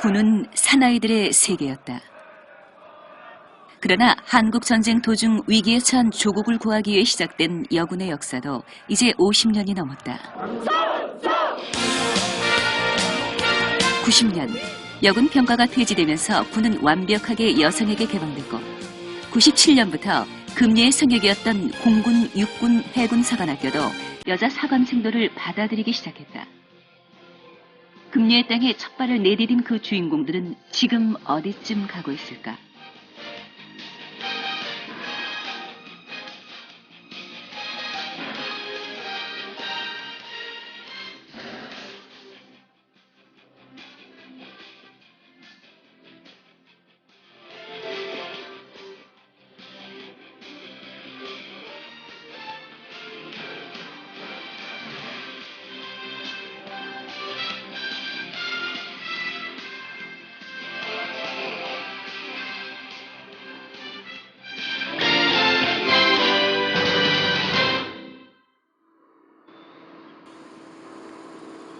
군은 사나이들의 세계였다. 그러나 한국전쟁 도중 위기에 처한 조국을 구하기 위해 시작된 여군의 역사도 이제 50년이 넘었다. 90년, 여군 병가가 폐지되면서 군은 완벽하게 여성에게 개방됐고 97년부터 금예의 성역이었던 공군, 육군, 해군 사관학교도 여자 사관생도를 받아들이기 시작했다. 금예의 땅에 첫 발을 내디딘 그 주인공들은 지금 어디쯤 가고 있을까?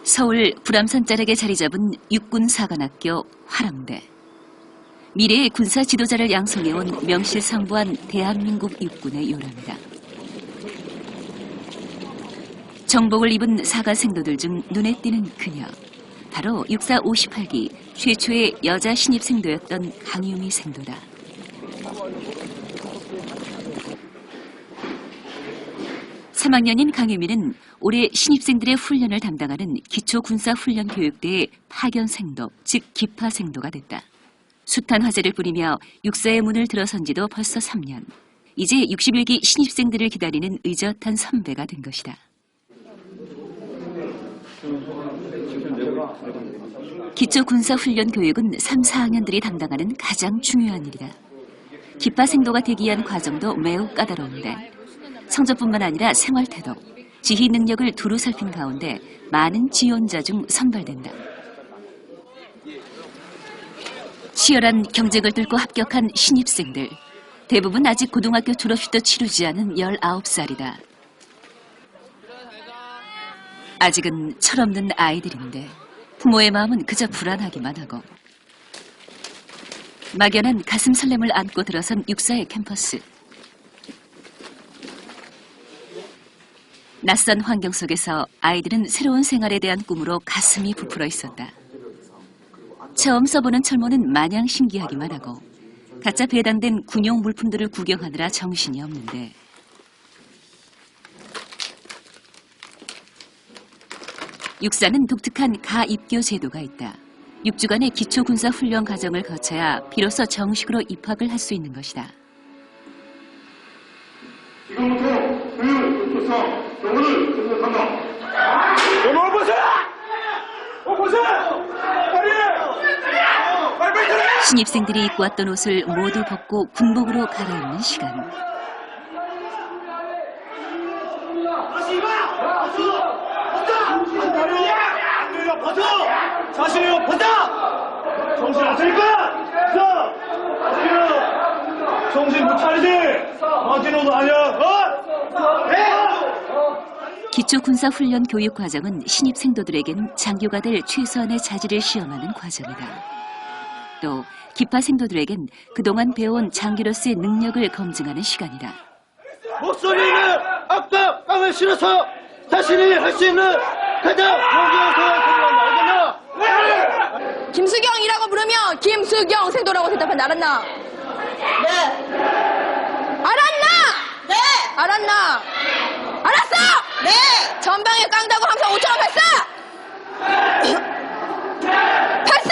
서울 불암산 자락에 자리 잡은 육군사관학교 화랑대. 미래의 군사 지도자를 양성해온 명실상부한 대한민국 육군의 요람이다. 정복을 입은 사관생도들 중 눈에 띄는 그녀. 바로 육사 58기 최초의 여자 신입생도였던 강유미 생도다. (3학년인) 강유미는 올해 신입생들의 훈련을 담당하는 기초군사훈련교육대의 파견생도, 즉 기파생도가 됐다. 숱한 화제를 부리며 육사의 문을 들어선 지도 벌써 3년. 이제 61기 신입생들을 기다리는 의젓한 선배가 된 것이다. 기초군사훈련교육은 3, 4학년들이 담당하는 가장 중요한 일이다. 기파생도가 되기 위한 과정도 매우 까다로운데 성적뿐만 아니라 생활태도, 지휘 능력을 두루 살핀 가운데 많은 지원자 중 선발된다. 치열한 경쟁을 뚫고 합격한 신입생들. 대부분 아직 고등학교 졸업식도 치르지 않은 19살이다. 아직은 철없는 아이들인데 부모의 마음은 그저 불안하기만 하고. 막연한 가슴 설렘을 안고 들어선 육사의 캠퍼스. 낯선 환경 속에서 아이들은 새로운 생활에 대한 꿈으로 가슴이 부풀어 있었다. 처음 써보는 철모는 마냥 신기하기만 하고 가짜 배당된 군용 물품들을 구경하느라 정신이 없는데 육사는 독특한 가입교 제도가 있다. 6주간의 기초군사훈련 과정을 거쳐야 비로소 정식으로 입학을 할 수 있는 것이다. 지금부터 교육교사 교훈을 등록한다. 너무 보세요! 보세요! 빨리! 신입생들이 입고 왔던 옷을 모두 벗고 군복으로 갈아입는 시간. 벗어! 자신이요, 벗어! 정신 안 차릴까? 정신 못 차리지? 마티노도 아니야, 어? 네! 기초군사훈련 교육 과정은 신입생도들에겐 장교가 될 최소한의 자질을 시험하는 과정이다. 또 기파생도들에겐 그동안 배워온 장교로서의 능력을 검증하는 시간이다. 목소리는 악당을 실어서 자신이 할 수 있는 가장 정교한 생활을 알겠나? 네! 김수경이라고 부르면 김수경 생도라고 대답한다. 알았나? 네. 알았나? 네. 알았나? 알았어! 네. 전방에 깡다구 함성 5,000원 발사! 발사!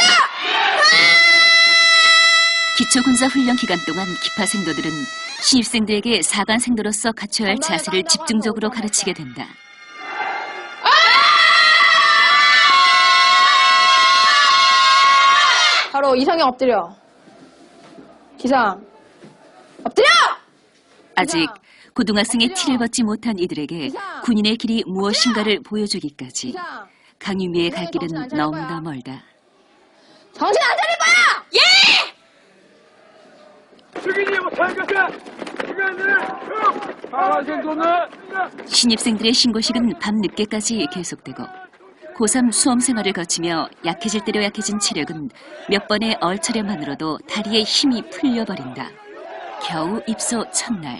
기초군사훈련 기간 동안 기파생도들은 신입생들에게 사관생도로서 갖춰야 할 자세를 집중적으로 가르치게 된다. 바로 이상형 엎드려. 기상. 엎드려! 아직 고등학생의 티를 벗지 못한 이들에게 군인의 길이 무엇인가를 보여주기까지 강유미의 갈 길은 너무나 멀다. 정신 안 차릴 거야! 예! 죽이지 못할 것은 시간을 사라진도는 신입생들의 신고식은 밤 늦게까지 계속되고 고3 수험 생활을 거치며 약해질 대로 약해진 체력은 몇 번의 얼차려만으로도 다리에 힘이 풀려버린다. 겨우 입소 첫날.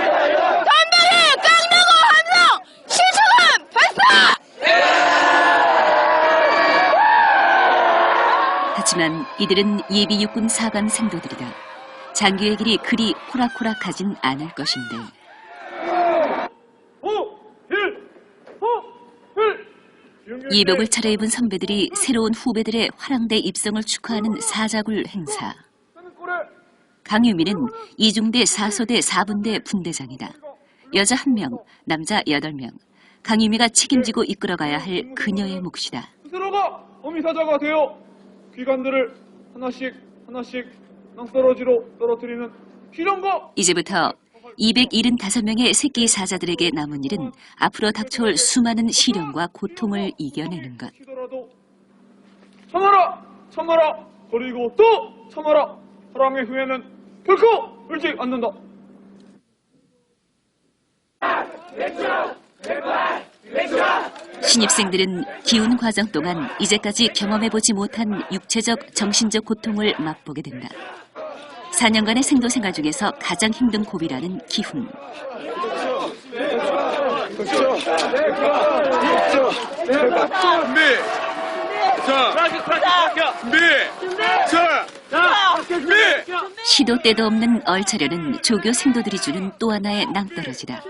덤벨이 깡나고 함성! 실천함! 발사! 하지만 이들은 예비 육군 4관 생도들이다. 장교의 길이 그리 호락호락하진 않을 것인데. 예복을 차려입은 선배들이 새로운 후배들의 화랑대 입성을 축하하는 사자굴 행사. 강유미는 이중대 4소대 4분대 분대장이다. 여자 1명, 남자 8명. 강유미가 책임지고 이끌어가야 할 그녀의 몫이다. 스스로가 어미사자가 되어 귀관들을 하나씩 낭떠러지로 떨어뜨리는 필연과 이제부터 275명의 새끼 사자들에게 남은 일은 앞으로 닥쳐올 수많은 시련과 고통을 이겨내는 것. 치더라도 참아라 그리고 또 참아라. 사랑의 후회는 결코 울지 않는다. 신입생들은 기운 과정 동안 이제까지 경험해보지 못한 육체적, 정신적 고통을 맛보게 된다. 4년간의 생도 생활 중에서 가장 힘든 고비라는 기훈. 시도 때도 없는 얼차려는 조교 생도들이 주는 또 하나의 낭떠러지다.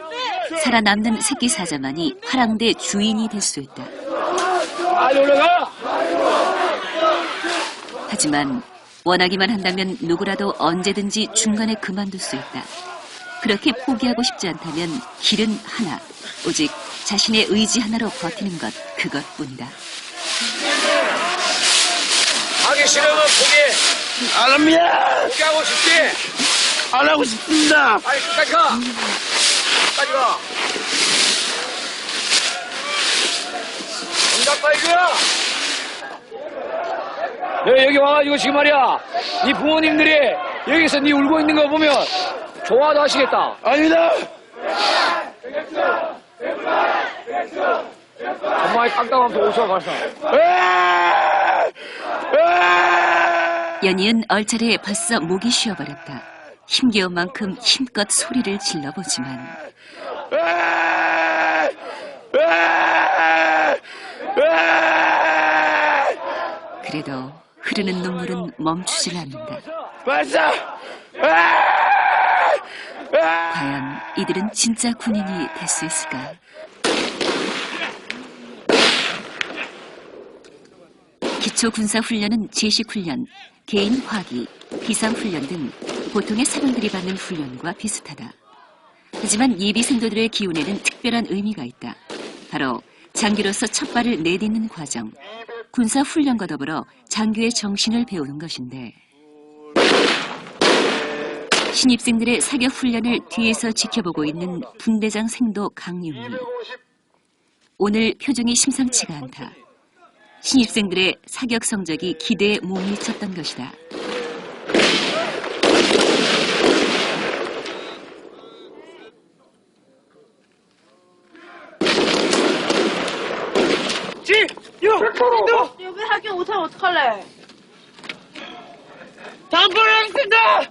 살아남는 새끼 사자만이 화랑대 주인이 될 수 있다. 하지만 원하기만 한다면 누구라도 언제든지 중간에 그만둘 수 있다. 그렇게 포기하고 싶지 않다면 길은 하나, 오직 자신의 의지 하나로 버티는 것, 그것뿐이다. 하기 싫으면 포기. 안 합니다. 포기하고 싶지? 안 하고 싶습니다. 빨리 끝까지 가. 끝까지 가. 정답 빨리 가. 여기 와가지고 지금 말이야. 네 부모님들이 여기서 네 울고 있는 거 보면 좋아도 하시겠다. 아닙니다. 정말 깜깜하면서 웃어 가서. 연이은 얼차례에 벌써 목이 쉬어버렸다. 힘겨운 만큼 힘껏 소리를 질러보지만 그래도 흐르는 눈물은 멈추질 않는다. 맞아. 과연 이들은 진짜 군인이 될 수 있을까? 기초군사훈련은 제식훈련, 개인 화기, 비상훈련 등 보통의 사병들이 받는 훈련과 비슷하다. 하지만 예비생도들의 기운에는 특별한 의미가 있다. 바로 장교로서 첫 발을 내딛는 과정, 군사훈련과 더불어 장교의 정신을 배우는 것인데 신입생들의 사격훈련을 뒤에서 지켜보고 있는 분대장 생도 강유미. 오늘 표정이 심상치가 않다. 신입생들의 사격 성적이 기대에 못 미쳤던 것이다. 여기 학교 못하면 어떡할래? 다음번에 하겠습니다.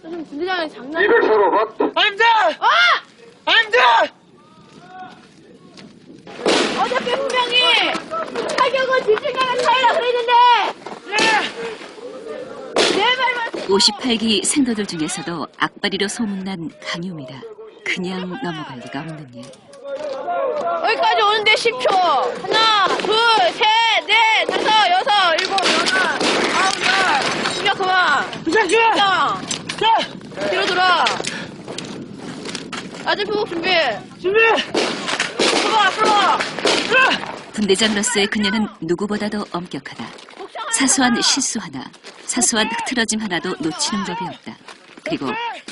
요즘 군대장이 장난. 아닙니다. 아닙니다. 어저께 분명히 사격은 집중하는 사이라 그랬는데. 내 말만. 58기 생도들 중에서도 악바리로 소문난 강유미다. 그냥 넘어갈 리가 없는 일. 여기까지 오는데 10초. 하나, 둘, 셋, 넷, 다섯, 여섯, 일곱, 여덟, 아홉, 열. 시작 그만. 시작. 뒤로 돌아. 아들 부복 준비. 들어와. 분대장으로서의 그녀는 누구보다도 엄격하다. 사소한 실수 하나, 사소한 흐트러짐 하나도 놓치는 법이 없다. 그리고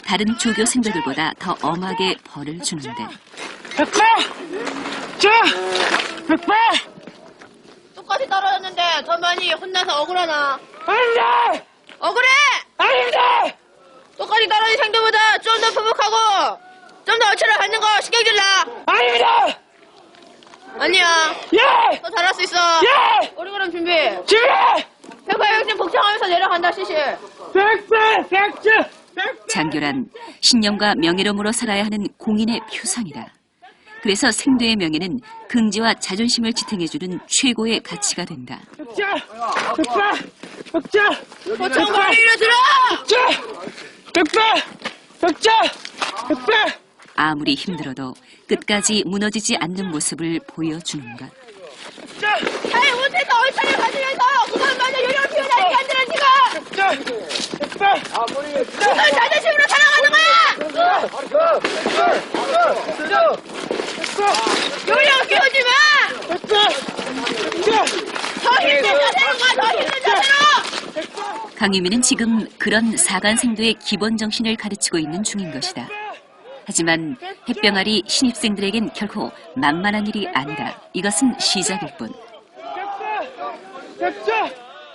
다른 조교 생도들보다 더 엄하게 벌을 주는데. 똑같이 떨어졌는데 더 많이 혼나서 억울하나? 억울해! 똑같이 떨어진 생도보다 좀 더 푸북하고 좀 더 어처럼 하는 거 신경 질라. 아닙니다! 아니야. 예! 너 잘할 수 있어. 예! 우리 그럼 준비. 준비! 백발 형님 복창하면서 내려간다, 시시. 백제! 장교란 신념과 명예로 물어 살아야 하는 공인의 표상이다. 그래서 생도의 명예는 긍지와 자존심을 지탱해주는 최고의 가치가 된다. 백제! 복창 머리를 들어! 백제! 아무리 힘들어도 끝까지 무너지지 않는 모습을 보여주는 것. 아이, 못해서 얼차려 가지면서 그만 먼저 요령을 피우다니까 안 들어, 지금! 그걸 자존심으로 살아가는 거야! 요령 피우지 마! 더 힘든 자세로 가, 더 힘든 자세로! 강유미는 지금 그런 사관생도의 기본 정신을 가르치고 있는 중인 것이다. 하지만 햇병아리 신입생들에겐 결코 만만한 일이 아니라 이것은 시작일 뿐.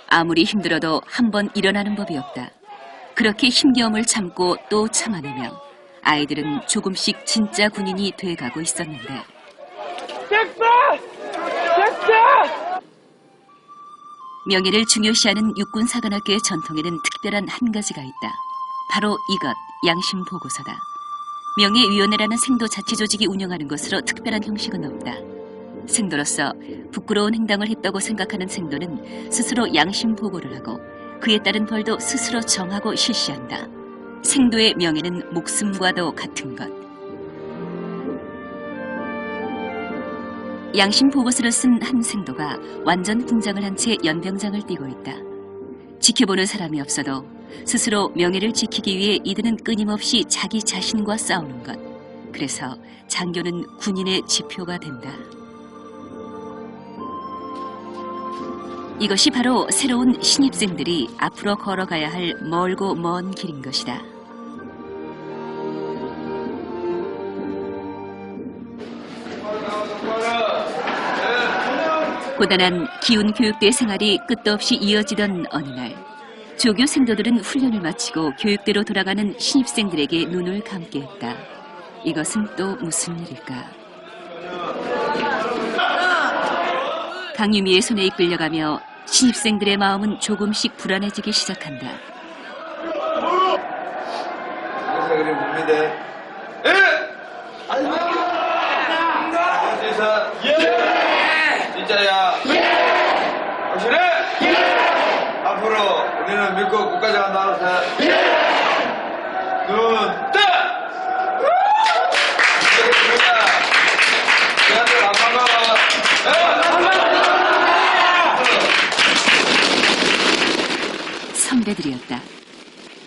아무리 힘들어도 한 번 일어나는 법이 없다. 그렇게 힘겨움을 참고 또 참아내며 아이들은 조금씩 진짜 군인이 돼가고 있었는데 명예를 중요시하는 육군사관학교의 전통에는 특별한 한 가지가 있다. 바로 이것, 양심보고서다. 명예위원회라는 생도 자치조직이 운영하는 것으로 특별한 형식은 없다. 생도로서 부끄러운 행동을 했다고 생각하는 생도는 스스로 양심보고를 하고 그에 따른 벌도 스스로 정하고 실시한다. 생도의 명예는 목숨과도 같은 것. 양심보고서를 쓴 한 생도가 완전 분장을 한 채 연병장을 띠고 있다. 지켜보는 사람이 없어도 스스로 명예를 지키기 위해 이들은 끊임없이 자기 자신과 싸우는 것. 그래서 장교는 군인의 지표가 된다. 이것이 바로 새로운 신입생들이 앞으로 걸어가야 할 멀고 먼 길인 것이다. 고단한 기운 교육대 생활이 끝도 없이 이어지던 어느 날 조교 생도들은 훈련을 마치고 교육대로 돌아가는 신입생들에게 눈을 감게 했다. 이것은 또 무슨 일일까? 강유미의 손에 이끌려가며 신입생들의 마음은 조금씩 불안해지기 시작한다. 그래 뭡니다. 진짜야. 확실해? 앞으로 우리는 믿고 국가장 한다. 눈 뜨! 대한민국 안 반가워. 선배들이었다.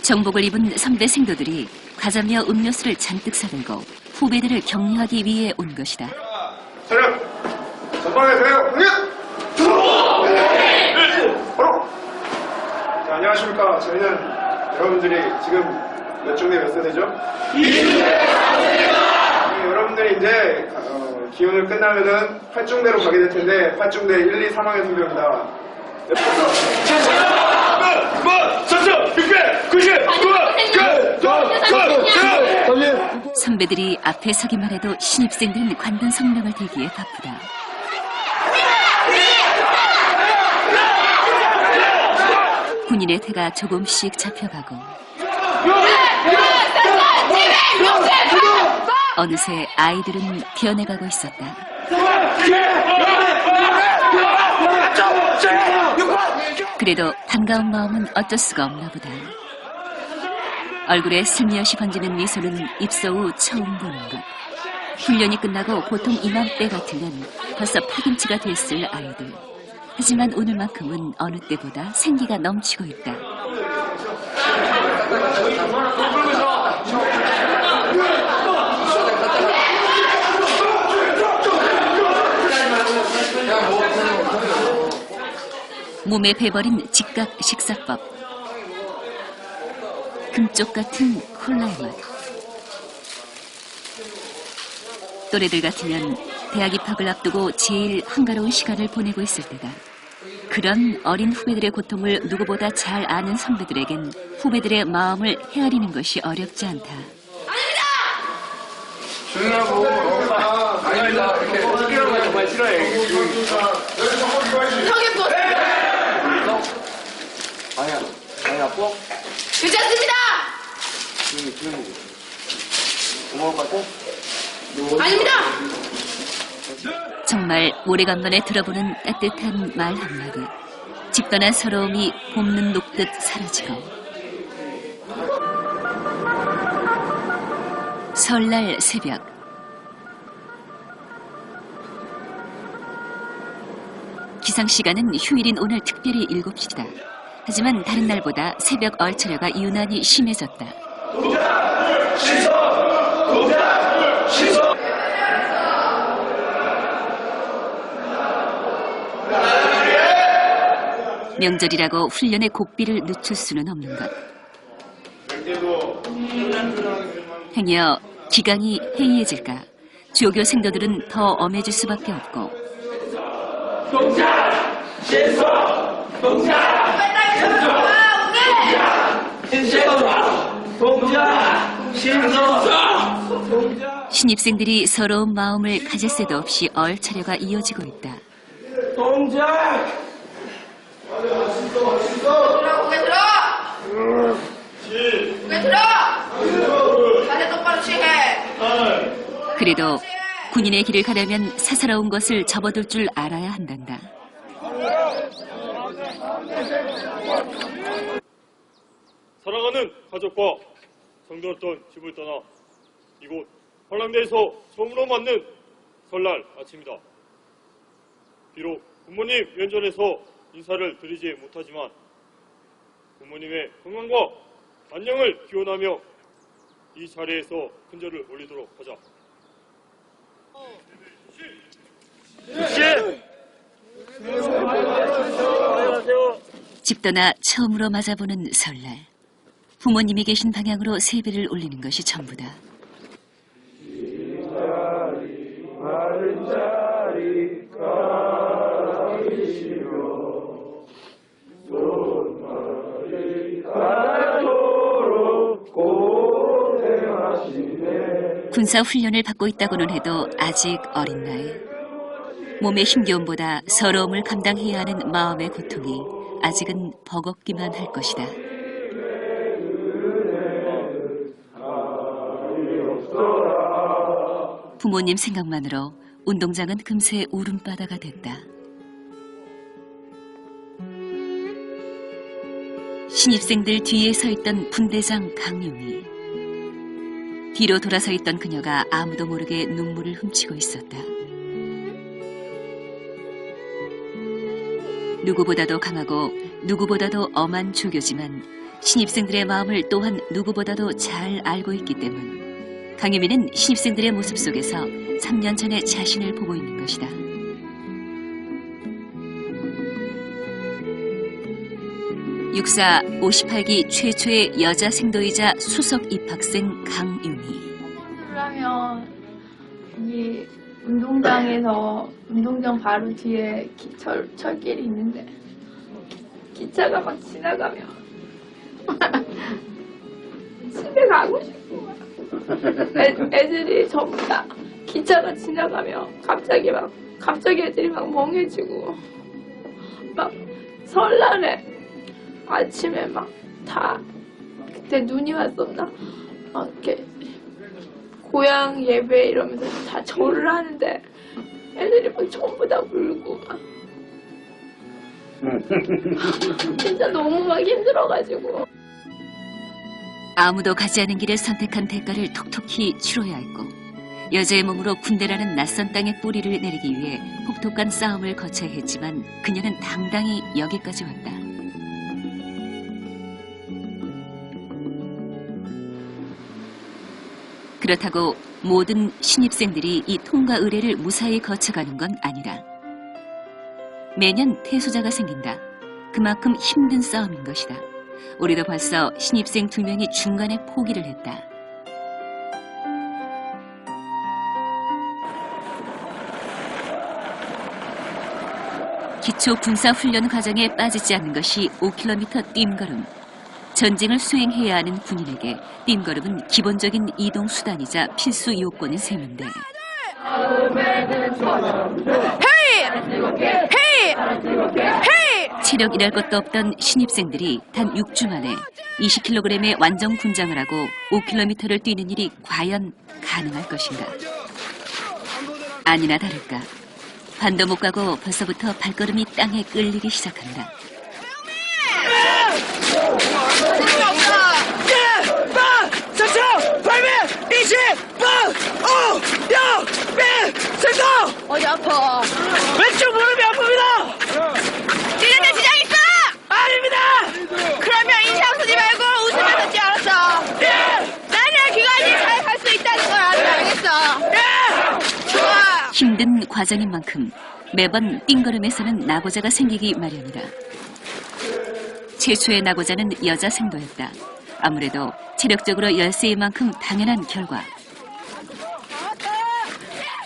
정복을 입은 선배 생도들이 과자며 음료수를 잔뜩 사들고 후배들을 격려하기 위해 온 것이다. 차렷! 전방에 대응! 바로! 자, 안녕하십니까. 저희는 여러분들이 지금 몇 중대 몇 세대죠? 여러분들이 이제 기운을 끝나면은 8중대로 가게 될 텐데 8중대 1, 2, 3학년 선배입니다. 선배들이 앞에 서기만 해도 신입생들은 관분 성명을 들기에 바쁘다. 군인의 태가 조금씩 잡혀가고 어느새 아이들은 변해가고 있었다. 그래도 반가운 마음은 어쩔 수가 없나 보다. 얼굴에 슬며시 번지는 미소는 입소 후 처음 보는 것. 훈련이 끝나고 보통 이맘때 같으면 벌써 파김치가 됐을 아이들. 하지만 오늘만큼은 어느 때보다 생기가 넘치고 있다. 몸에 배버린 직각 식사법. 금쪽 같은 콜라의 맛. 또래들 같으면 대학 입학을 앞두고 제일 한가로운 시간을 보내고 있을 때다. 그런 어린 후배들의 고통을 누구보다 잘 아는 선배들에겐 후배들의 마음을 헤아리는 것이 어렵지 않다. 조용하고 아니, 나 이렇게 시끄러운 거 정말 싫어해. 형님 또 아니, 아파? 괜찮습니다. 고마울 것 같아? 아닙니다. 정말 오래간만에 들어보는 따뜻한 말 한마디. 짙거나 서러움이 봄눈 녹듯 사라지고 설날 새벽 기상시간은 휴일인 오늘 특별히 7시다. 하지만 다른 날보다 새벽 얼차려가 유난히 심해졌다. 명절이라고 훈련의 고삐를 늦출 수는 없는 것. 행여 기강이 해이해질까 조교 생도들은 더 엄해질 수밖에 없고 신입생들이 서러운 마음을 가질 새도 없이 얼차려가 이어지고 있다. 고개 들어. 고개 들어. 자세 똑바로 취해. 그래도 군인의 길을 가려면 사사로운 것을 접어둘 줄 알아야 한단다. 사랑하는 가족과 정들었던 집을 떠나 이곳 한랑대에서 처음으로 맞는 설날 아침이다. 비록 부모님 면전에서 인사를 드리지 못하지만 부모님의 건강과 안녕을 기원하며 이 자리에서 큰절을 올리도록 하자. 집 떠나 처음으로 맞아보는 설날. 부모님이 계신 방향으로 세배를 올리는 것이 전부다. 군사 훈련을 받고 있다고는 해도 아직 어린 나이. 몸의 힘겨움보다 서러움을 감당해야 하는 마음의 고통이 아직은 버겁기만 할 것이다. 부모님 생각만으로 운동장은 금세 울음바다가 됐다. 신입생들 뒤에 서 있던 분대장 강용이 뒤로 돌아서 있던 그녀가 아무도 모르게 눈물을 훔치고 있었다. 누구보다도 강하고 누구보다도 엄한 조교지만 신입생들의 마음을 또한 누구보다도 잘 알고 있기 때문 강유미는 신입생들의 모습 속에서 3년 전의 자신을 보고 있는 것이다. 육사 58기 최초의 여자 생도이자 수석 입학생 강유미. 그러면 이 운동장에서 운동장 바로 뒤에 철길이 있는데 기차가 막 지나가면 집에 가고 싶은 거야. 애들이 전부 다 기차가 지나가면 갑자기 애들이 막 멍해지고 막 설날에 아침에 막 다 그때 눈이 왔었나 막 이렇게 고향 예배 이러면서 다 절을 하는데 애들이 막 전부 다 울고 막 진짜 너무 막 힘들어가지고 아무도 가지 않은 길을 선택한 대가를 톡톡히 치러야 했고 여자의 몸으로 군대라는 낯선 땅에 뿌리를 내리기 위해 혹독한 싸움을 거쳐야 했지만 그녀는 당당히 여기까지 왔다. 그렇다고 모든 신입생들이 이 통과 의례를 무사히 거쳐가는 건 아니다. 매년 퇴소자가 생긴다. 그만큼 힘든 싸움인 것이다. 우리도 벌써 신입생 2명이 중간에 포기를 했다. 기초 군사 훈련 과정에 빠지지 않는 것이 5km 뛴걸음. 전쟁을 수행해야 하는 군인에게 띵걸음은 기본적인 이동 수단이자 필수 요건인 셈인데 헤이! 헤이! 헤이! 체력이랄 것도 없던 신입생들이 단 6주 만에 20kg의 완전 군장을 하고 5km를 뛰는 일이 과연 가능할 것인가? 아니나 다를까 반도 못 가고 벌써부터 발걸음이 땅에 끌리기 시작한다. 어디 아파? 왼쪽 무릎이 아픕니다. 찌는데 지장 있어? 아닙니다. 그러면 인상 쓰지 말고 웃으면서 뛰어 알았어? 나는 기관이 잘 갈 수 있다는 걸 알겠어. 좋아. 힘든 과정인 만큼 매번 띵걸음에서는 낙오자가 생기기 마련이다. 최초의 낙오자는 여자 생도였다. 아무래도 체력적으로 열세인 만큼 당연한 결과.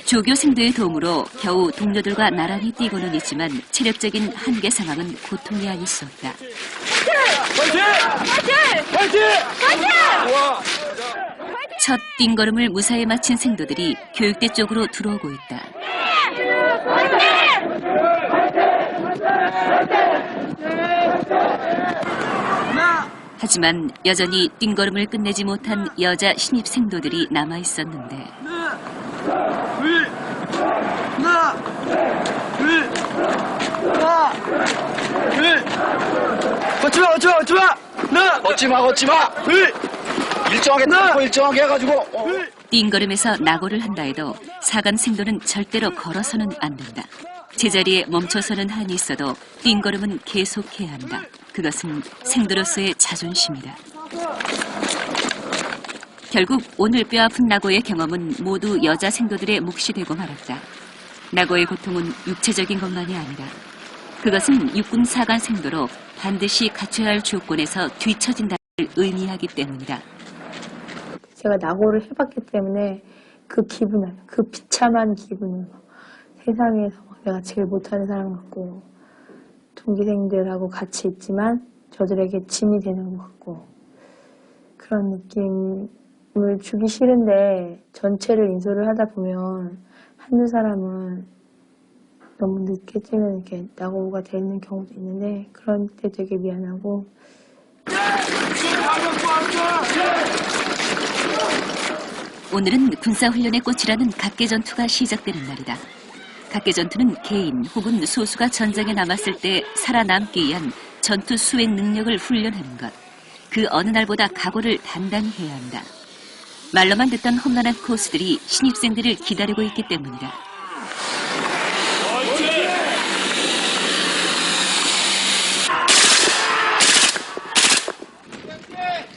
조교 생도의 도움으로 겨우 동료들과 나란히 뛰고는 있지만 체력적인 한계 상황은 고통이 아닐 수 없다. 첫 띵걸음을 무사히 마친 생도들이 교육대 쪽으로 들어오고 있다. 하지만 여전히 띵걸음을 끝내지 못한 여자 신입 생도들이 남아 있었는데 걷지마. 일정하게 tempo 일정하게 해가지고. 띵걸음에서 낙오를 한다 해도 사간 생도는 절대로 걸어서는 안 된다. 제자리에 멈춰서는 한이 있어도 띵걸음은 계속해야 한다. 그것은 생도로서의 자존심이다. 결국 오늘 뼈아픈 낙오의 경험은 모두 여자 생도들의 몫이 되고 말았다. 낙오의 고통은 육체적인 것만이 아니라 그것은 육군 사관 생도로 반드시 갖춰야 할 조건에서 뒤처진다를 의미하기 때문이다. 제가 낙오를 해봤기 때문에 그 기분을, 그 비참한 기분을 세상에서 내가 제일 못하는 사람 같고 동기생들하고 같이 있지만 저들에게 짐이 되는 것 같고 그런 느낌을 주기 싫은데 전체를 인솔을 하다 보면 한두 사람은 너무 늦게 찌면 이렇게 낙오가 되는 경우도 있는데 그런 때 되게 미안하고 오늘은 군사훈련의 꽃이라는 각계전투가 시작되는 날이다. 각계전투는 개인 혹은 소수가 전장에 남았을 때 살아남기 위한 전투 수행 능력을 훈련하는 것. 그 어느 날보다 각오를 단단히 해야 한다. 말로만 듣던 험난한 코스들이 신입생들을 기다리고 있기 때문이다.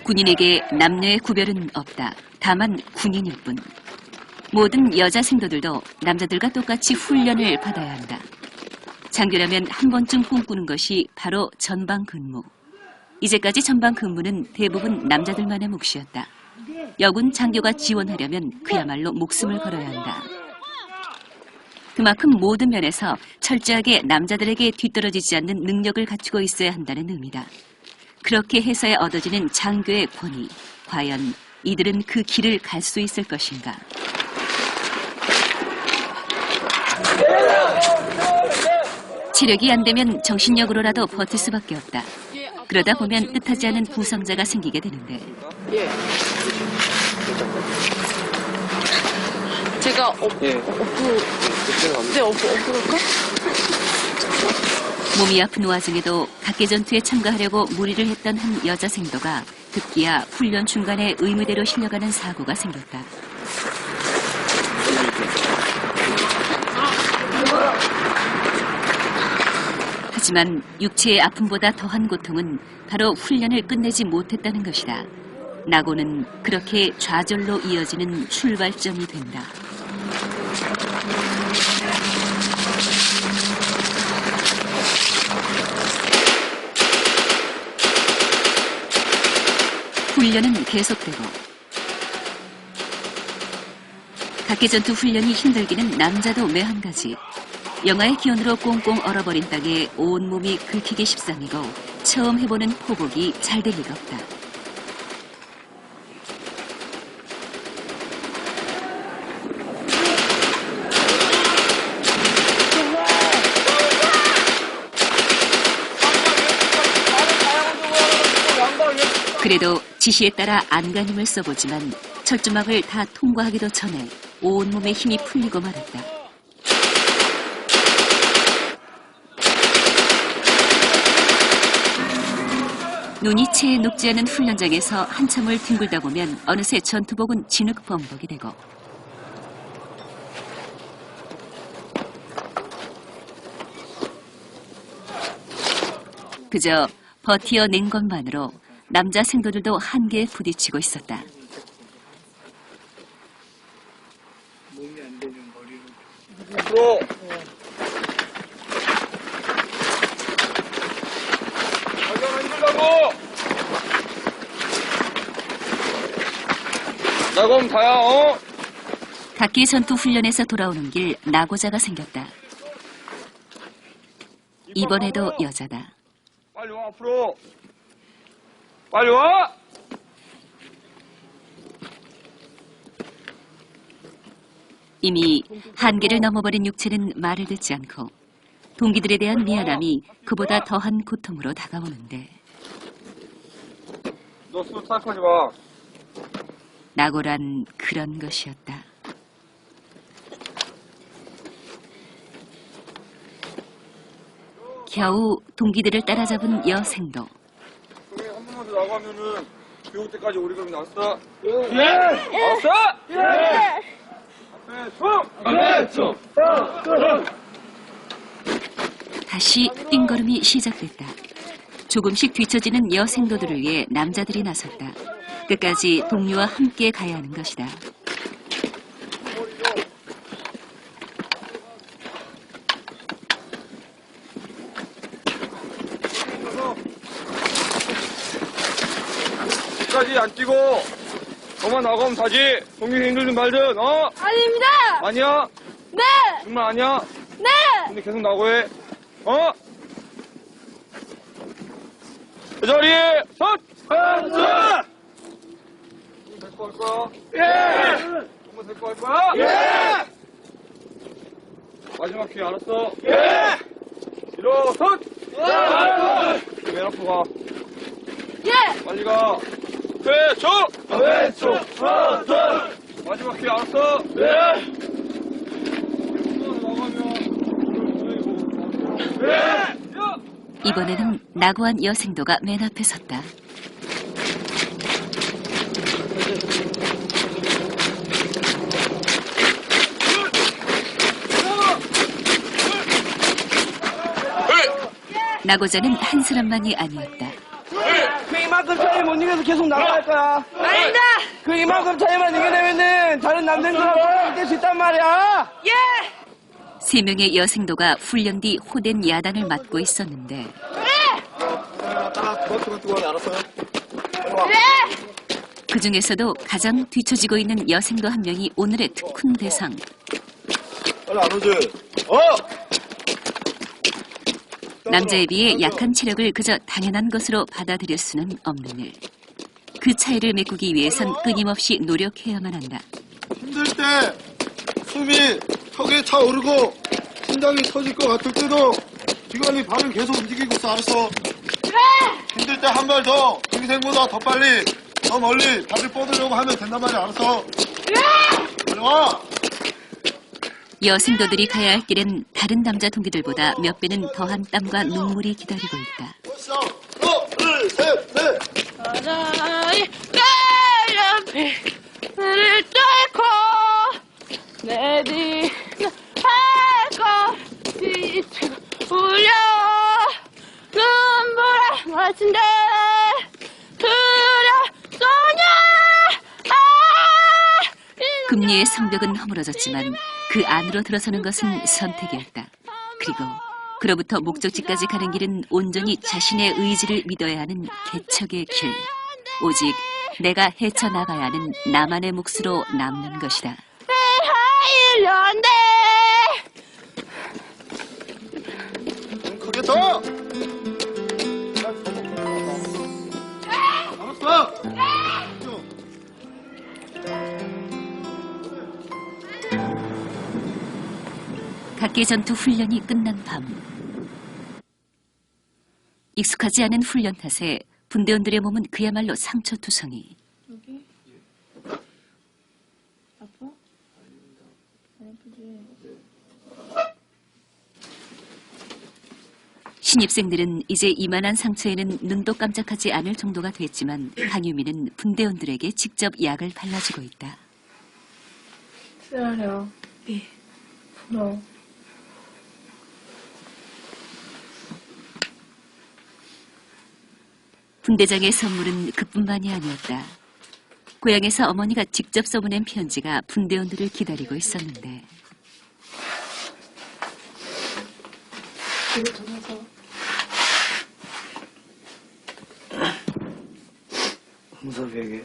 군인에게 남녀의 구별은 없다. 다만 군인일 뿐. 모든 여자 생도들도 남자들과 똑같이 훈련을 받아야 한다. 장교라면 한 번쯤 꿈꾸는 것이 바로 전방 근무. 이제까지 전방 근무는 대부분 남자들만의 몫이었다. 여군 장교가 지원하려면 그야말로 목숨을 걸어야 한다. 그만큼 모든 면에서 철저하게 남자들에게 뒤떨어지지 않는 능력을 갖추고 있어야 한다는 의미다. 그렇게 해서야 얻어지는 장교의 권위. 과연 이들은 그 길을 갈 수 있을 것인가? 체력이 안 되면 정신력으로라도 버틸 수밖에 없다. 그러다 보면 뜻하지 않은 부상자가 생기게 되는데 제가 엎을까? 몸이 아픈 와중에도 각계전투에 참가하려고 무리를 했던 한 여자 생도가 급기야 훈련 중간에 의무대로 실려가는 사고가 생겼다. 하지만 육체의 아픔보다 더한 고통은 바로 훈련을 끝내지 못했다는 것이다. 낙오는 그렇게 좌절로 이어지는 출발점이 된다. 훈련은 계속되고 각계전투 훈련이 힘들기는 남자도 매한가지. 영하의 기온으로 꽁꽁 얼어버린 땅에 온몸이 긁히기 십상이고 처음 해보는 포복이 잘 될 리가 없다. 그래도 지시에 따라 안간힘을 써보지만 철조망을 다 통과하기도 전에 온몸에 힘이 풀리고 말았다. 눈이 채 녹지 않은 훈련장에서 한참을 뒹굴다 보면 어느새 전투복은 진흙범벅이 되고 그저 버티어낸 것만으로 남자 생도들도 한계에 부딪히고 있었다. 앞으로. 자기가 힘들다고. 나검 다야, 어? 각기 전투 훈련에서 돌아오는 길 나고자가 생겼다. 이번에도 여자다. 빨리 와, 앞으로. 빨리 와! 이미 한계를 넘어버린 육체는 말을 듣지 않고 동기들에 대한 미안함이 그보다 더한 고통으로 다가오는데 너 술 탈하지 마. 나고란 그런 것이었다. 겨우 동기들을 따라잡은 여생도 형이 한 번만 더 나가면은 비 올 때까지 우리 그럼 났어? 예! 알았어? 예! 앞에 쭉! 다시 띵걸음이 시작됐다. 조금씩 뒤처지는 여생도들을 위해 남자들이 나섰다. 끝까지 동료와 함께 가야 하는 것이다. 끝까지 안 뛰고 너만 나가면 다지. 동기 힘들든 말든, 어? 아닙니다. 아니야? 네. 정말 아니야? 네. 근데 계속 나고해. 어? 제자리에 선! 한자! 데리고 갈 거야? 예! 한번 데리고 갈 거야? 예! 마지막 기회 알았어? 예! 일어선! 예! 맨 앞으로 가. 예. 빨리 가. 왼쪽! 왼쪽! 선! 마지막 기회 알았어? 예! 이번에는 나고한 여생도가 맨 앞에 섰다. 나고자는 한 사람만이 아니었다. 그 이만큼 차이 못 이겨서 계속 나갈 거야. 아닙니다. 그 이만큼 차이만 이겨내면은 다른 남생들하고 이길 수 있단 말이야. 예. 3명의 여생도가 훈련 뒤 호된 야단을 맞고 있었는데 그 중에서도 가장 뒤처지고 있는 여생도 한 명이 오늘의 특훈 대상. 빨리 안 오지? 남자에 비해 약한 체력을 그저 당연한 것으로 받아들일 수는 없는 일. 그 차이를 메꾸기 위해선 끊임없이 노력해야만 한다. 힘들 때 숨이 턱에 차오르고 심장이 터질 것 같을 때도 지관이 발을 계속 움직이고 있어. 알았어? 힘들 때 한 발 더 동생보다 더 빨리 더 멀리 발을 뻗으려고 하면 된단 말이야. 알았어? 빨리 와. 여생도들이 가야 할 길엔 다른 남자 동기들보다 몇 배는 더한 땀과 눈물이 기다리고 있다. 하나, 둘, 셋, 넷. 바다의 까얀 배를 뚫고 내디는 할거 뒤치고 울려 눈보라 마친데 두려 소녀 금리의 성벽은 허물어졌지만 그 안으로 들어서는 것은 선택이었다. 그리고 그로부터 목적지까지 가는 길은 온전히 자신의 의지를 믿어야 하는 개척의 길. 오직 내가 헤쳐나가야 하는 나만의 몫으로 남는 것이다. 하일런데 크게 더. 각계 전투 훈련이 끝난 밤. 익숙하지 않은 훈련 탓에 분대원들의 몸은 그야말로 상처투성이. 여기? 아파? 안 아프지? 신입생들은 이제 이만한 상처에는 눈도 깜짝하지 않을 정도가 됐지만 강유미는 분대원들에게 직접 약을 발라주고 있다. 쓰라려. 네. 불어. 분대장의 선물은 그뿐만이 아니었다. 고향에서 어머니가 직접 써보낸 편지가 분대원들을 기다리고 있었는데 이거 전화서. 홍섭이에게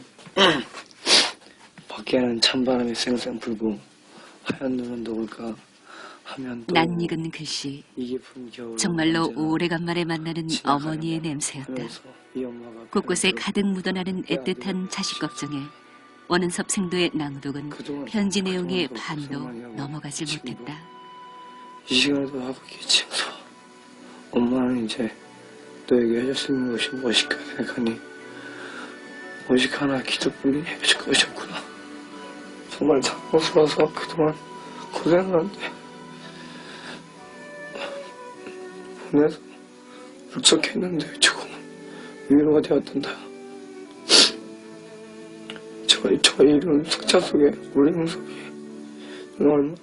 밖에는 찬바람이 쌩쌩 불고 하얀 눈은 녹을까 하면 또 낯익은 글씨. 이게 품 겨울 정말로 오래간만에 만나는 어머니의 냄새였다. 곳곳에 가득 묻어나는 애틋한 자식 걱정에 원은섭 생도의 낭독은 편지 내용의 반도 넘어가질 못했다. 이 시간에도 하고 있겠지. 엄마는 이제 너에게 해줄 수 있는 것이 무엇일까 생각하니 오직 하나 기도뿐이 해줄 것이었구나. 정말 당황스러워서 그동안 고생을 한데 보내서 울적했는데 조금은 위로가 되었단다. 저희 이름 숫자 속에 우리 홍섭이 얼마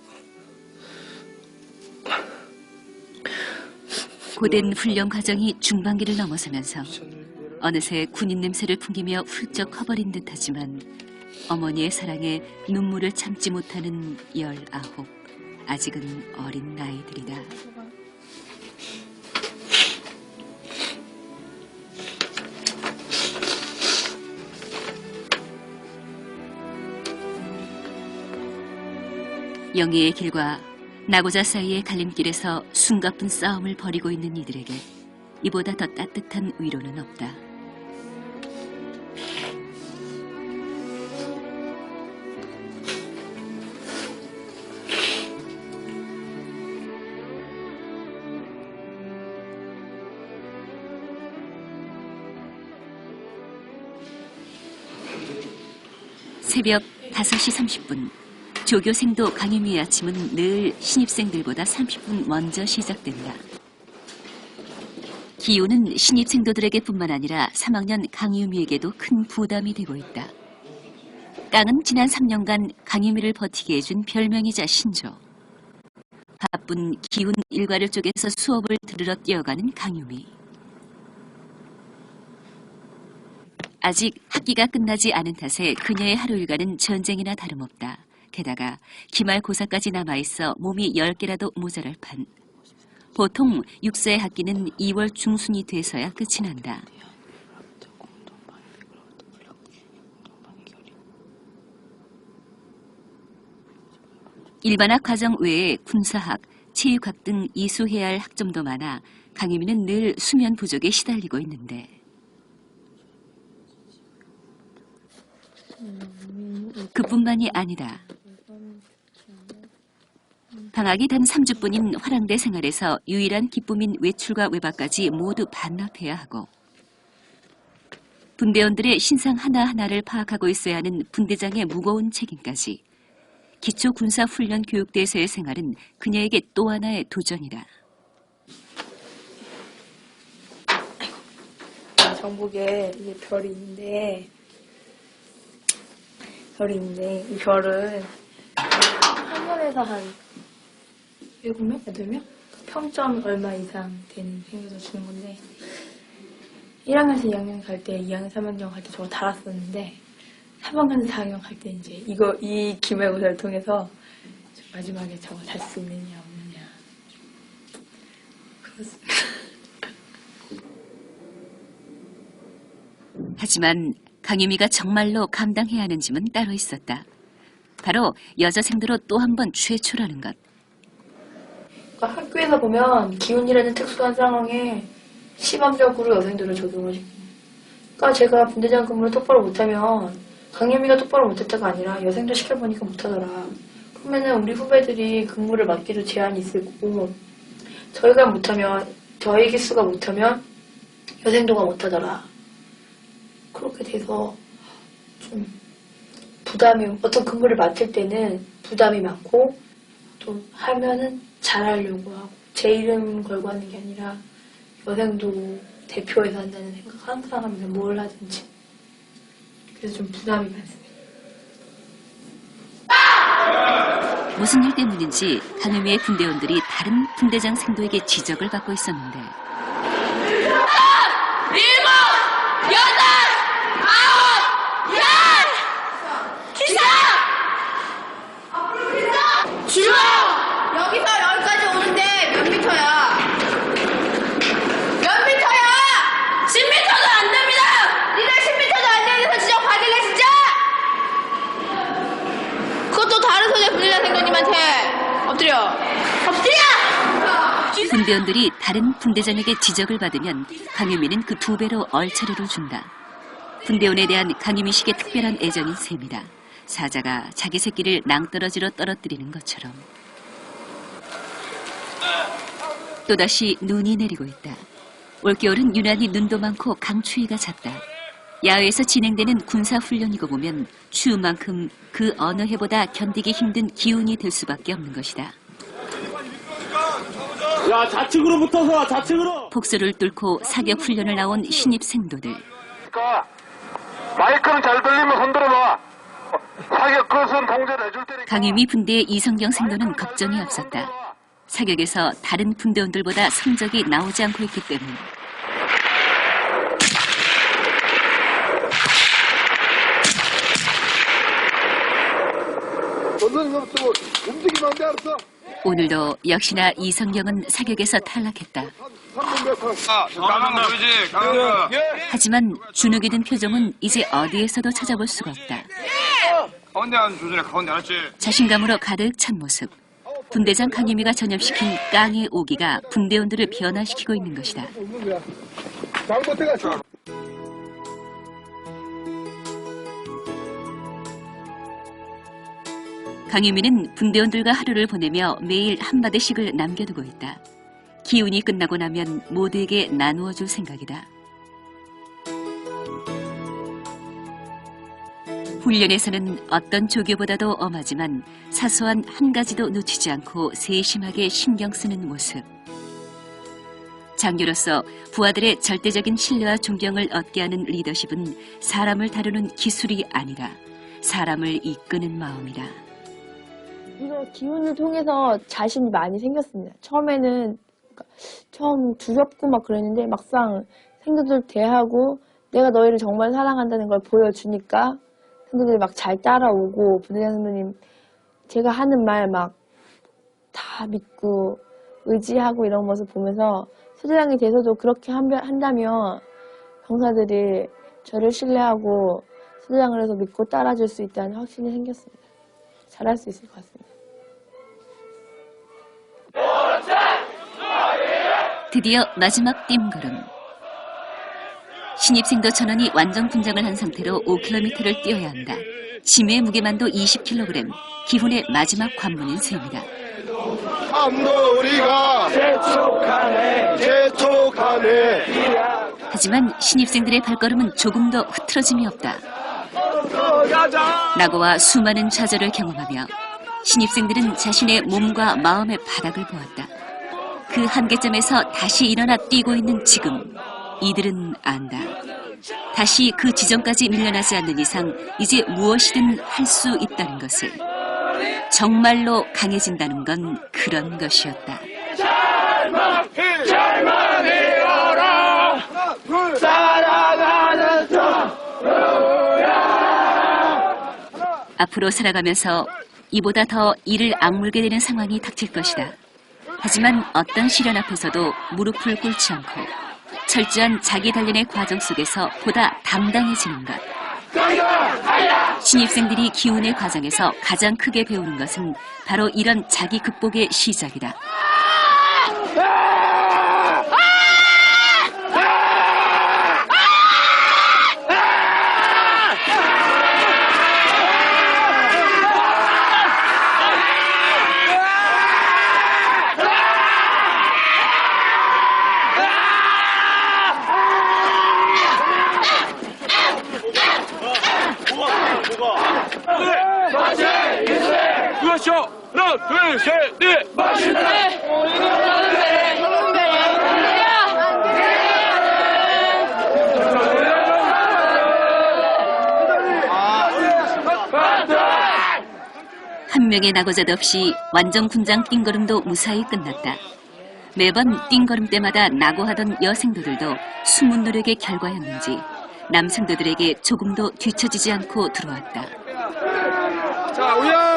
고된 훈련 과정이 중반기를 넘어서면서 어느새 군인 냄새를 풍기며 훌쩍 커버린 듯하지만 어머니의 사랑에 눈물을 참지 못하는 19, 아직은 어린 나이들이다. 영예의 길과 나고자 사이의 갈림길에서 숨가쁜 싸움을 벌이고 있는 이들에게 이보다 더 따뜻한 위로는 없다. 새벽 5시 30분. 조교생도 강유미의 아침은 늘 신입생들보다 30분 먼저 시작된다. 기온은 신입생도들에게뿐만 아니라 3학년 강유미에게도 큰 부담이 되고 있다. 깡은 지난 3년간 강유미를 버티게 해준 별명이자 신조. 바쁜 기운 일과를 쪼개서 수업을 들으러 뛰어가는 강유미. 아직 학기가 끝나지 않은 탓에 그녀의 하루 일과는 전쟁이나 다름없다. 게다가 기말고사까지 남아있어 몸이 10개라도 모자랄 판. 보통 6세 학기는 2월 중순이 돼서야 끝이 난다. 일반학 과정 외에 군사학, 체육학 등 이수해야 할 학점도 많아 강유미는 늘 수면 부족에 시달리고 있는데 그뿐만이 아니다. 방학이 단 3주뿐인 화랑대 생활에서 유일한 기쁨인 외출과 외박까지 모두 반납해야 하고 분대원들의 신상 하나하나를 파악하고 있어야 하는 분대장의 무거운 책임까지 기초군사훈련 교육대에서의 생활은 그녀에게 또 하나의 도전이다. 정복에 이제 별이 있는데 이 별은 한 번에서 한 7명? 8명? 평점 얼마 이상 되는 생겨서 주는 건데 1학년에서 2학년 갈 때, 2학년, 3학년 갈 때 저거 달았었는데 3학년, 4학년 갈 때 이제 이 기말고사를 통해서 마지막에 저거 달 수 있느냐 없느냐 그렇습니다. 하지만 강유미가 정말로 감당해야 하는 짐은 따로 있었다. 바로 여자생도로 또 한 번 최초라는 것. 그러니까 학교에서 보면 기훈이라는 특수한 상황에 시범적으로 여생들을 적용을 시킵니다. 그러니까 제가 분대장 근무를 똑바로 못하면 강유미가 똑바로 못했다가 아니라 여생들 시켜보니까 못하더라. 처음에는 우리 후배들이 근무를 맡기도 제한이 있을 거고 저희가 못하면 저희 기수가 못하면 여생도가 못하더라. 그렇게 돼서 좀 부담이 어떤 근무를 맡을 때는 부담이 많고 또 하면은 잘하려고 하고 제 이름 걸고 하는 게 아니라 여생도 대표에서 한다는 생각 항상 하면서 뭘 하든지 그래서 좀 부담이 많습니다. 무슨 일 때문인지 강유미의 분대원들이 다른 분대장 생도에게 지적을 받고 있었는데 여기서 여기까지 오는데 몇 미터야? 몇 미터야? 10미터도 안 됩니다! 니들 10미터도 안 되는 데서 지적 받을래 진짜? 그것도 다른 소재 분대장 생도님한테 엎드려! 분대원들이 다른 분대장에게 지적을 받으면 강유미는 그 2배로 얼차려를 준다. 분대원에 대한 강유미식의 특별한 애정인 셈이다. 사자가 자기 새끼를 낭떠러지로 떨어뜨리는 것처럼. 또다시 눈이 내리고 있다. 올겨울은 유난히 눈도 많고 강추위가 잦다. 야외에서 진행되는 군사훈련이고 보면 추운 만큼 그 어느 해보다 견디기 힘든 기운이 될 수밖에 없는 것이다. 야, 좌측으로 붙어서 와, 좌측으로. 폭소를 뚫고 사격 훈련을 나온 신입 생도들. 마이크는 잘 들리면 손들어봐. 사격 그것은 통제를 해줄 테니까. 강유미 분대의 이성경 생도는 걱정이 앞섰다. 사격에서 다른 분대원들보다 성적이 나오지 않고 있기 때문. 움직이면 안 돼, 알았어? 오늘도 역시나 이성경은 사격에서 탈락했다. 가는 거지, 가는 거. 하지만 주눅이 든 표정은 이제 어디에서도 찾아볼 수가 없다. 가운데 안 조준해, 가운데 알았지? 자신감으로 가득 찬 모습. 분대장 강유미가 전염시킨 깡의 오기가 분대원들을 변화시키고 있는 것이다. 강유미는 분대원들과 하루를 보내며 매일 한마디씩을 남겨두고 있다. 기운이 끝나고 나면 모두에게 나누어 줄 생각이다. 훈련에서는 어떤 조교보다도 엄하지만 사소한 한 가지도 놓치지 않고 세심하게 신경 쓰는 모습. 장교로서 부하들의 절대적인 신뢰와 존경을 얻게 하는 리더십은 사람을 다루는 기술이 아니라 사람을 이끄는 마음이다. 이거 기운을 통해서 자신이 많이 생겼습니다. 처음에는 처음 두렵고 막 그랬는데 막상 생도들 대하고 내가 너희를 정말 사랑한다는 걸 보여주니까 생도들이 막 잘 따라오고 분대장 선생님 제가 하는 말 막 다 믿고 의지하고 이런 모습 보면서 소대장이 돼서도 그렇게 한다면 병사들이 저를 신뢰하고 소대장을 해서 믿고 따라줄 수 있다는 확신이 생겼습니다. 잘할 수 있을 것 같습니다. 드디어 마지막 뜀걸음. 신입생도 전원이 완전 분장을 한 상태로 5km를 뛰어야 한다. 짐의 무게만도 20kg, 기훈의 마지막 관문인 셈이다. 함도리가 재촉하네. 하지만 신입생들의 발걸음은 조금도 흐트러짐이 없다. 낙오와 수많은 좌절을 경험하며 신입생들은 자신의 몸과 마음의 바닥을 보았다. 그 한계점에서 다시 일어나 뛰고 있는 지금 이들은 안다. 다시 그 지점까지 밀려나지 않는 이상 이제 무엇이든 할 수 있다는 것을. 정말로 강해진다는 건 그런 것이었다. 앞으로 살아가면서 이보다 더 이를 악물게 되는 상황이 닥칠 것이다. 하지만 어떤 시련 앞에서도 무릎을 꿇지 않고 철저한 자기 단련의 과정 속에서 보다 당당해지는 것. 신입생들이 기운의 과정에서 가장 크게 배우는 것은 바로 이런 자기 극복의 시작이다. 마시오. 하나, 둘, 셋, 넷. 한 명의 낙오자도 없이 완전 군장 띵걸음도 무사히 끝났다. 매번 띵걸음 때마다 낙오하던 여생도들도 숨은 노력의 결과였는지 남생도들에게 조금도 뒤처지지 않고 들어왔다. 자, 우영,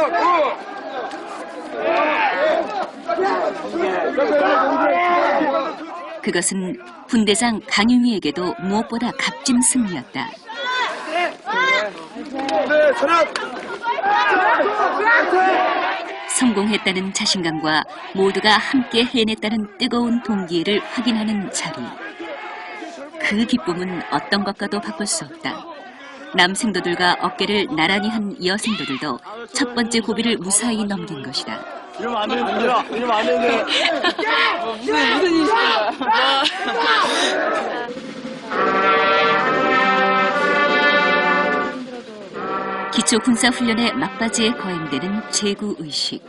그것은 분대장 강윤희에게도 무엇보다 값진 승리였다. 네, 차렷. 성공했다는 자신감과 모두가 함께 해냈다는 뜨거운 동기를 확인하는 자리. 그 기쁨은 어떤 것과도 바꿀 수 없다. 남생도들과 어깨를 나란히 한 여생도들도 첫 번째 고비를 무사히 넘긴 것이다. 이러면 안 되는데, 이러면 안 되는데. 무슨 일이야? 기초 군사훈련의 막바지에 거행되는 제구의식.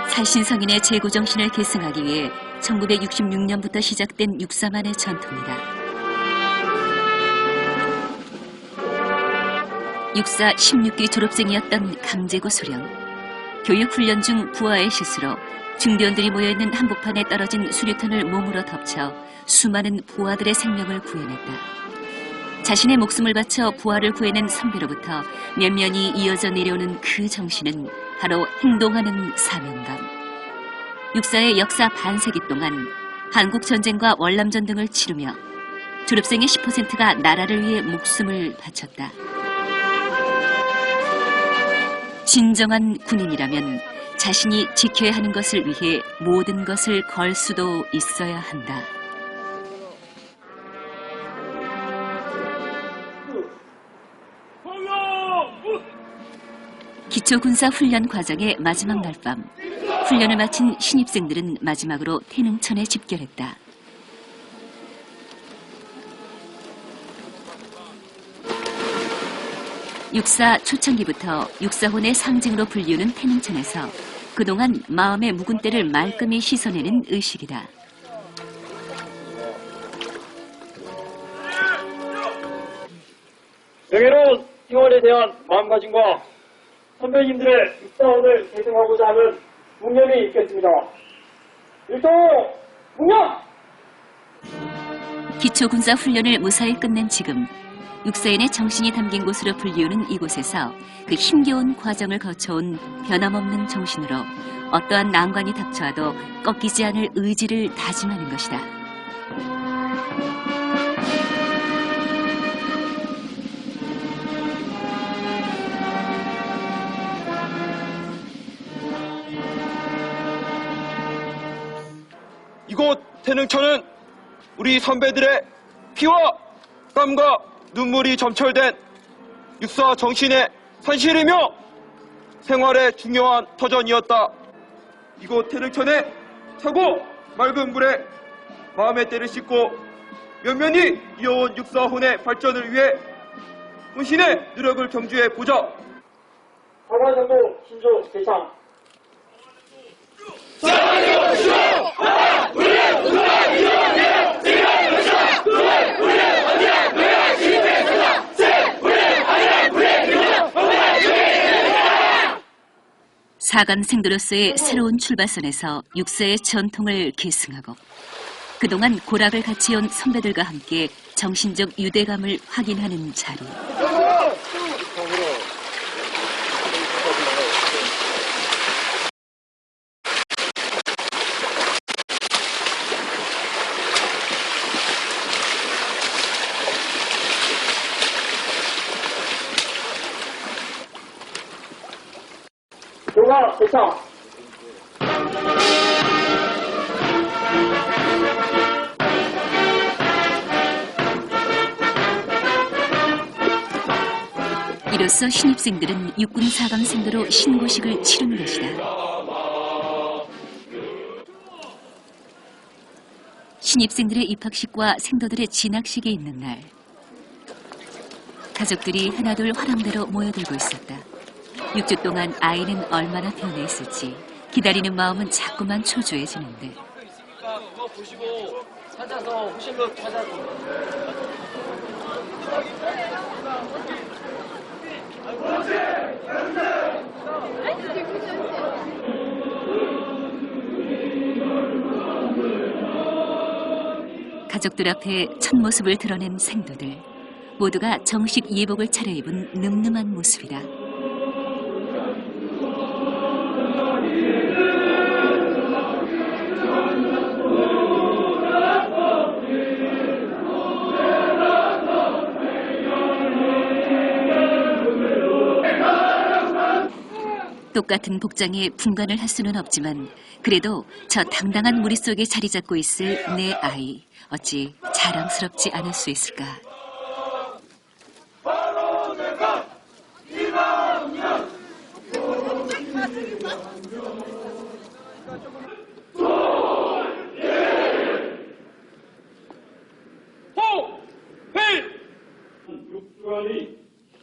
살신성인의 제구정신을 계승하기 위해 1966년부터 시작된 육사만의 전통이다. 육사 16기 졸업생이었던 강제구 소령. 교육훈련 중 부하의 실수로 중대원들이 모여있는 한복판에 떨어진 수류탄을 몸으로 덮쳐 수많은 부하들의 생명을 구해냈다. 자신의 목숨을 바쳐 부하를 구해낸 선배로부터 면면이 이어져 내려오는 그 정신은 바로 행동하는 사명감. 육사의 역사 반세기 동안 한국전쟁과 월남전 등을 치르며 졸업생의 10%가 나라를 위해 목숨을 바쳤다. 진정한 군인이라면 자신이 지켜야 하는 것을 위해 모든 것을 걸 수도 있어야 한다. 기초군사훈련 과정의 마지막 날밤, 훈련을 마친 신입생들은 마지막으로 태능천에 집결했다. 육사 초창기부터 육사혼의 상징으로 불리우는 태능천에서 그동안 마음의 묵은 때를 말끔히 씻어내는 의식이다. 명예로운 생활에 대한 마음가짐과 선배님들의 육사원을 계승하고자 하는 묵념이 있겠습니다. 일동 묵념! 기초군사훈련을 무사히 끝낸 지금 육사인의 정신이 담긴 곳으로 불리우는 이곳에서 그 힘겨운 과정을 거쳐온 변함없는 정신으로 어떠한 난관이 닥쳐와도 꺾이지 않을 의지를 다짐하는 것이다. 이곳 태능천은 우리 선배들의 피와 땀과 눈물이 점철된 육사 정신의 산실이며 생활의 중요한 터전이었다. 이곳 태능천에 차고 맑은 물에 마음의 때를 씻고 면면이 이어온 육사혼의 발전을 위해 혼신의 노력을 경주해 보자. 사관정도 신조 대상 사관생도로서의 새로운 출발선에서 육사의 전통을 계승하고 그동안 고락을 같이 온 선배들과 함께 정신적 유대감을 확인하는 자리. 용화 대상 이로써 신입생들은 육군 사감생도로 신고식을 치른 것이다. 신입생들의 입학식과 생도들의 진학식이 있는 날, 가족들이 하나둘 화랑대로 모여들고 있었다. 6주 동안 아이는 얼마나 변해 있을지 기다리는 마음은 자꾸만 초조해지는데 그거 보시고 찾아서 호실로 찾아서. 가족들 앞에 첫 모습을 드러낸 생도들. 모두가 정식 예복을 차려입은 늠름한 모습이다. 똑같은 복장에 분간을 할 수는 없지만 그래도 저 당당한 무리 속에 자리 잡고 있을 내 아이 어찌 자랑스럽지 않을 수 있을까.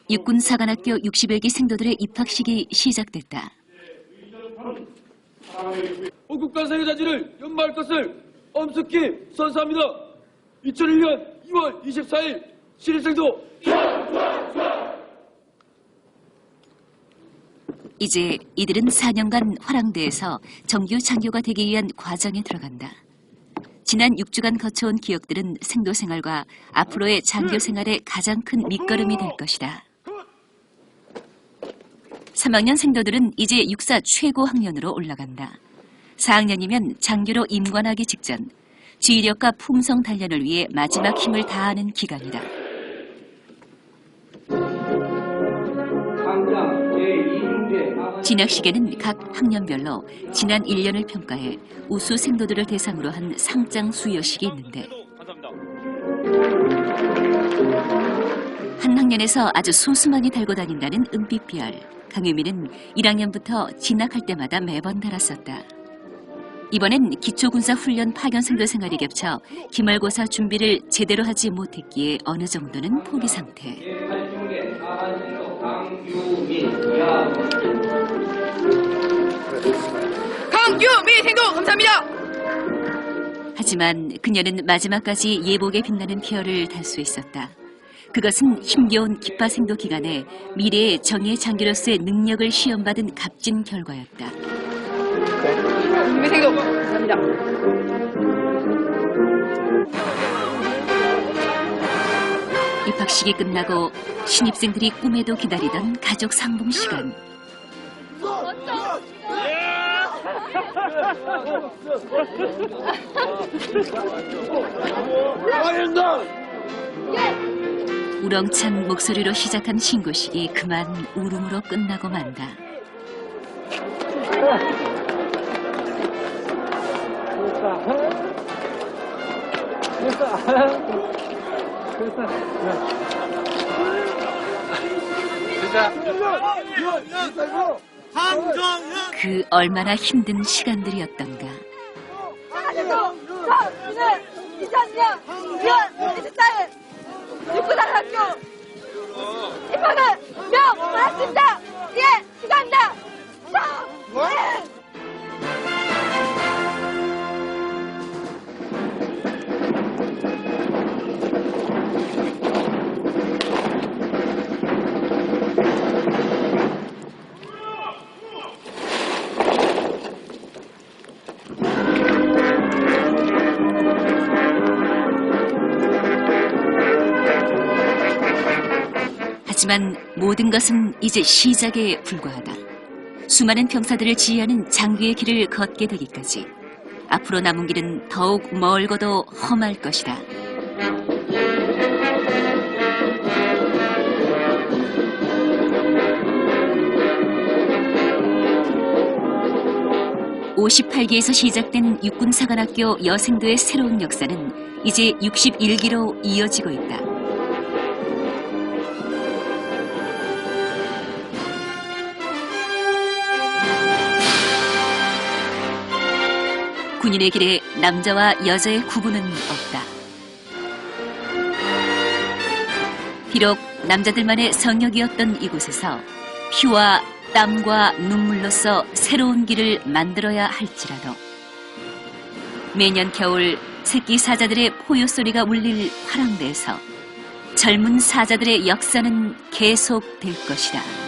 육군사관학교 60여 기 생도들의 입학식이 시작됐다. 호국간사의 자질을 연마할 것을 엄숙히 선사합니다. 2001년 2월 24일 신입생도 이제 이들은 4년간 화랑대에서 정규 장교가 되기 위한 과정에 들어간다. 지난 6주간 거쳐온 기억들은 생도 생활과 앞으로의 장교 생활의 가장 큰 밑거름이 될 것이다. 3학년 생도들은 이제 육사 최고 학년으로 올라간다. 4학년이면 장교로 임관하기 직전, 지휘력과 품성 단련을 위해 마지막 힘을 다하는 기간이다. 진학식에는 각 학년별로 지난 1년을 평가해 우수 생도들을 대상으로 한 상장 수여식이 있는데 한 학년에서 아주 소수만이 달고 다닌다는 은빛별. 강유미는 1학년부터 진학할 때마다 매번 달았었다. 이번엔 기초군사훈련 파견생도 생활이 겹쳐 기말고사 준비를 제대로 하지 못했기에 어느 정도는 포기 상태. 강유미 생도 감사합니다. 하지만 그녀는 마지막까지 예복에 빛나는 쾌열을 달 수 있었다. 그것은 힘겨운 기파생도 기간에 미래의 정예 장교로서의 능력을 시험받은 값진 결과였다. 유미 생도 감사합니다. 입학식이 끝나고 신입생들이 꿈에도 기다리던 가족 상봉 시간. 우렁찬 목소리로 시작한 신고식이 그만 울음으로 끝나고 만다. 그 얼마나 힘든 시간들이었던가. 2002년 2월 24일 육군사관학교 입학은 명하였습니다. 예, 축하합니다. 하지만 모든 것은 이제 시작에 불과하다. 수많은 병사들을 지휘하는 장교의 길을 걷게 되기까지 앞으로 남은 길은 더욱 멀고도 험할 것이다. (58기에서) 시작된 육군사관학교 여생도의 새로운 역사는 이제 61기로 이어지고 있다. 군인의 길에 남자와 여자의 구분은 없다. 비록 남자들만의 성역이었던 이곳에서 피와 땀과 눈물로써 새로운 길을 만들어야 할지라도 매년 겨울 새끼 사자들의 포효 소리가 울릴 화랑대에서 젊은 사자들의 역사는 계속될 것이다.